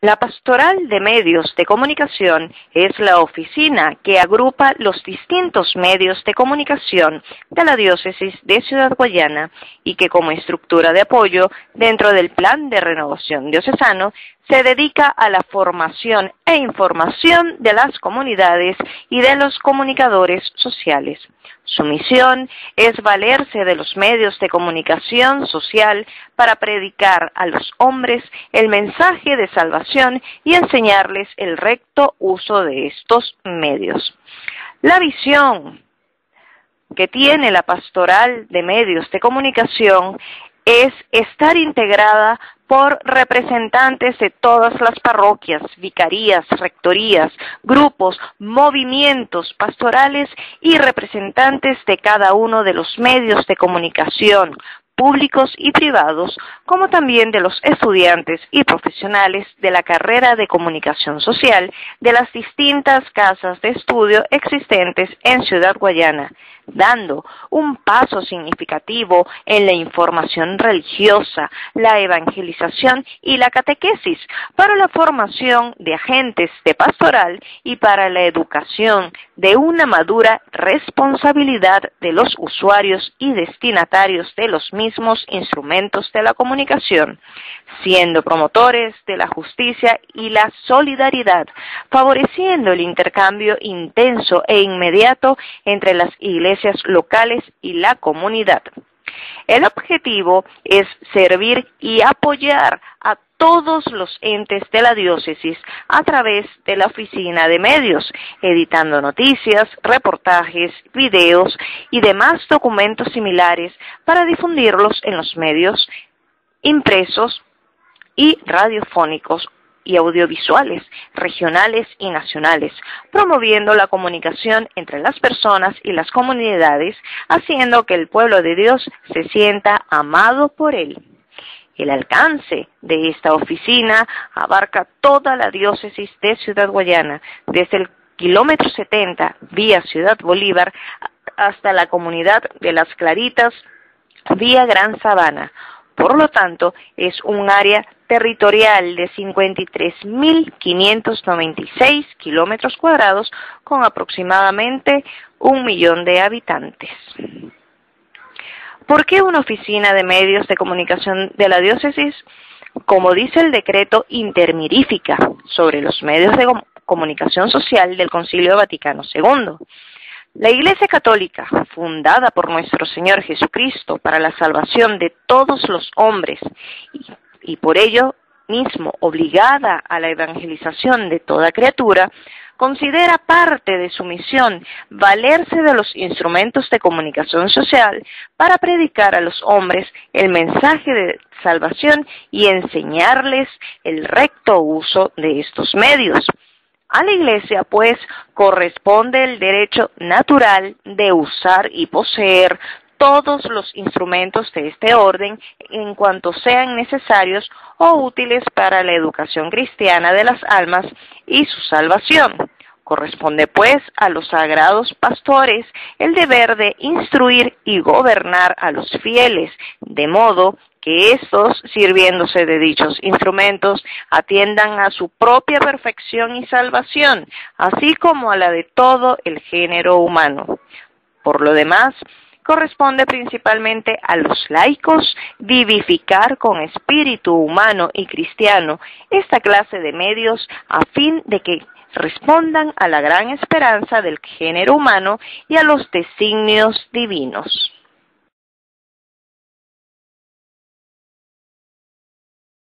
La Pastoral de Medios de Comunicación es la oficina que agrupa los distintos medios de comunicación de la Diócesis de Ciudad Guayana y que como estructura de apoyo dentro del Plan de Renovación Diocesano se dedica a la formación e información de las comunidades y de los comunicadores sociales. Su misión es valerse de los medios de comunicación social para predicar a los hombres el mensaje de salvación y enseñarles el recto uso de estos medios. La visión que tiene la Pastoral de Medios de Comunicación es estar integrada por representantes de todas las parroquias, vicarías, rectorías, grupos, movimientos pastorales y representantes de cada uno de los medios de comunicación, públicos y privados, como también de los estudiantes y profesionales de la carrera de comunicación social de las distintas casas de estudio existentes en Ciudad Guayana, dando un paso significativo en la información religiosa, la evangelización y la catequesis para la formación de agentes de pastoral y para la educación de una madura responsabilidad de los usuarios y destinatarios de los mismos instrumentos de la comunicación, siendo promotores de la justicia y la solidaridad, favoreciendo el intercambio intenso e inmediato entre las iglesias locales y la comunidad. El objetivo es servir y apoyar a todos los entes de la diócesis a través de la oficina de medios, editando noticias, reportajes, videos y demás documentos similares para difundirlos en los medios impresos y radiofónicos y audiovisuales, regionales y nacionales, promoviendo la comunicación entre las personas y las comunidades, haciendo que el pueblo de Dios se sienta amado por Él. El alcance de esta oficina abarca toda la diócesis de Ciudad Guayana, desde el kilómetro 70, vía Ciudad Bolívar, hasta la comunidad de Las Claritas, vía Gran Sabana. Por lo tanto, es un área territorial de 53.596 kilómetros cuadrados con aproximadamente 1 millón de habitantes. ¿Por qué una oficina de medios de comunicación de la diócesis? Como dice el decreto intermirífica sobre los medios de comunicación social del Concilio Vaticano II, la Iglesia Católica, fundada por nuestro Señor Jesucristo para la salvación de todos los hombres y por ello mismo obligada a la evangelización de toda criatura, considera parte de su misión valerse de los instrumentos de comunicación social para predicar a los hombres el mensaje de salvación y enseñarles el recto uso de estos medios. A la Iglesia, pues, corresponde el derecho natural de usar y poseer todos los instrumentos de este orden en cuanto sean necesarios o útiles para la educación cristiana de las almas y su salvación. Corresponde, pues, a los sagrados pastores el deber de instruir y gobernar a los fieles, de modo que éstos, sirviéndose de dichos instrumentos, atiendan a su propia perfección y salvación, así como a la de todo el género humano. Por lo demás, corresponde principalmente a los laicos vivificar con espíritu humano y cristiano esta clase de medios a fin de que respondan a la gran esperanza del género humano y a los designios divinos.